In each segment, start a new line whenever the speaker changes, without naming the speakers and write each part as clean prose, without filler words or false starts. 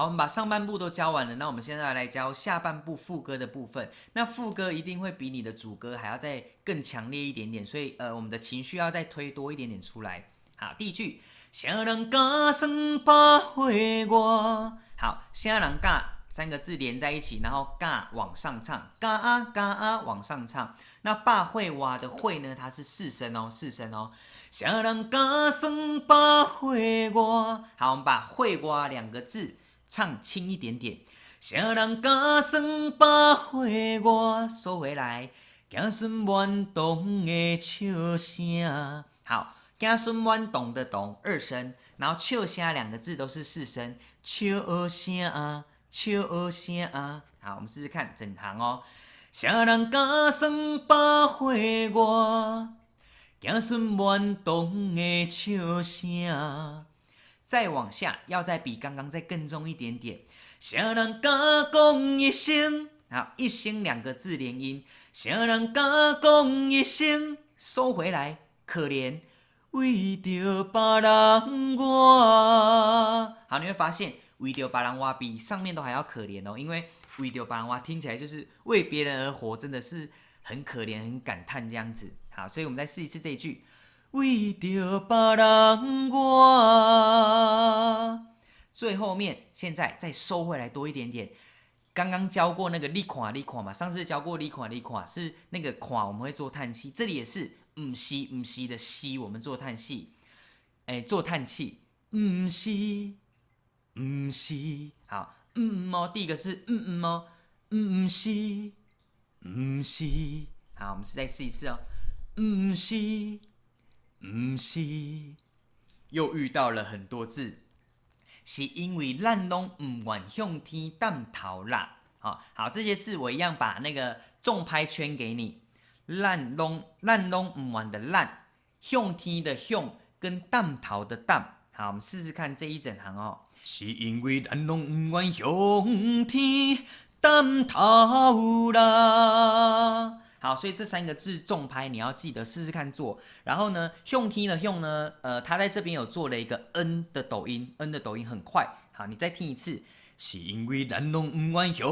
我们把上半部都教完了，那我们现在来教下半部副歌的部分。那副歌一定会比你的主歌还要再更强烈一点点，所以我们的情绪要再推多一点点出来。好，第一句，谁人加算把火我？好，谁人加三个字连在一起，然后嘎往上唱，嘎啊嘎啊往上唱。那把会哇的会呢，它是四声哦，四声哦。谁人加算把火我？好，我们把会哇两个字唱轻一点点。谁人加算把火我？收回来，行顺万动的笑声。好。行顺万动的动二声，然后笑声两个字都是四声，笑声啊，笑声啊。好，我们试试看整行哦。谁人加算把火我？行顺万动的笑声。再往下，要再比刚刚再更重一点点。谁人加讲一声？好，一声两个字连音。谁人加讲一声？收回来，可怜。为着别人我，好，你会发现为着别人我比上面都还要可怜哦，因为为着别人我听起来就是为别人而活，真的是很可怜、很感叹这样子。好，所以我们再试一次这一句：为着别人我。最后面现在再收回来多一点点。刚刚教过那个你看你看嘛，上次教过你看你看是那个看我们会做叹气，这里也是。唔是的是，我们做叹气，做叹气，唔是，好，哦，第一个是哦，唔是，好，我们再试一次哦，唔是，又遇到了很多字，是因为咱拢唔愿向天担头啦，好，这些字我一样把那个重拍圈给你。咱拢唔愿的咱，向天的向跟担头的担，好，我们试试看这一整行哦。是因为咱拢唔愿向天担头啦。好，所以这三个字重拍，你要记得试试看做。然后呢，向天的向呢，他在这边有做了一个 n 的抖音，n 的抖音很快。好，你再听一次。是因为咱拢唔愿向，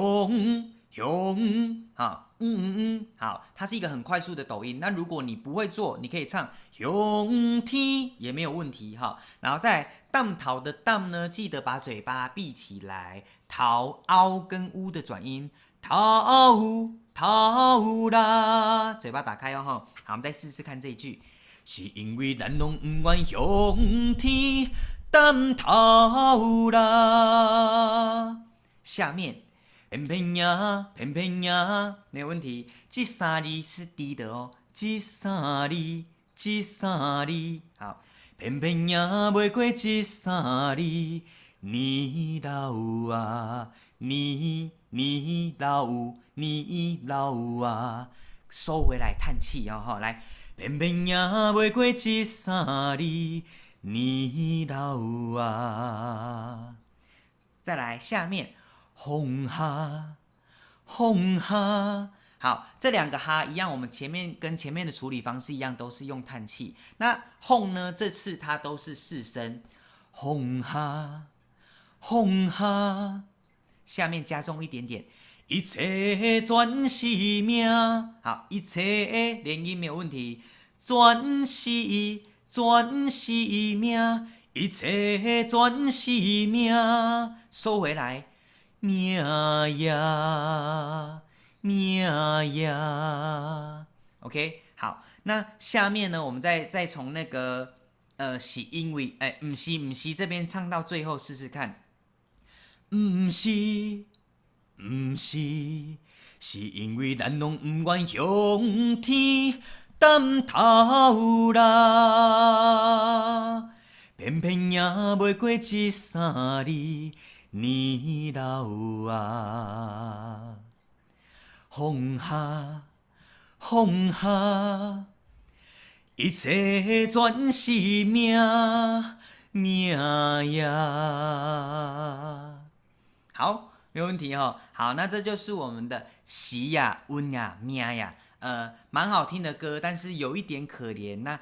好。好，它是一个很快速的抖音。那如果你不会做，你可以唱向天也没有问题哈。然后再担头的担呢，记得把嘴巴闭起来，头凹跟乌的转音，头啦，嘴巴打开哦哈。好，我们再试试看这一句，是因为咱拢唔愿向天担头啦。下面。偏呀，没有问题。这三字是低的哦，这三字，好，偏呀袂过这三字，你老啊，你老啊，收回来叹气哦，好，来，偏呀袂过这三字，你老啊，再来下面。风哈，好，这两个哈一样，我们跟前面的处理方式一样，都是用叹气。那轰呢，这次它都是四声，风哈，下面加重一点点，一切全是命，好，一切连音没有问题，全是命，一切全是命，收回来。命呀，OK， 好，那下面呢，我们再从那个是因为唔是这边唱到最后试试看，唔是，是因为咱拢唔愿向天担头啦，偏也袂过这三字。你老啊，风哈，一切全是命呀。好，没有问题哦。好，那这就是我们的喜呀、温呀、命呀，蛮好听的歌，但是有一点可怜。那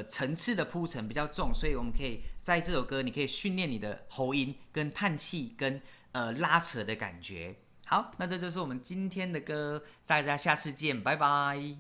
层次的铺陈比较重，所以我们可以在这首歌，你可以训练你的喉音跟叹气跟拉扯的感觉。好，那这就是我们今天的歌，大家下次见，拜拜。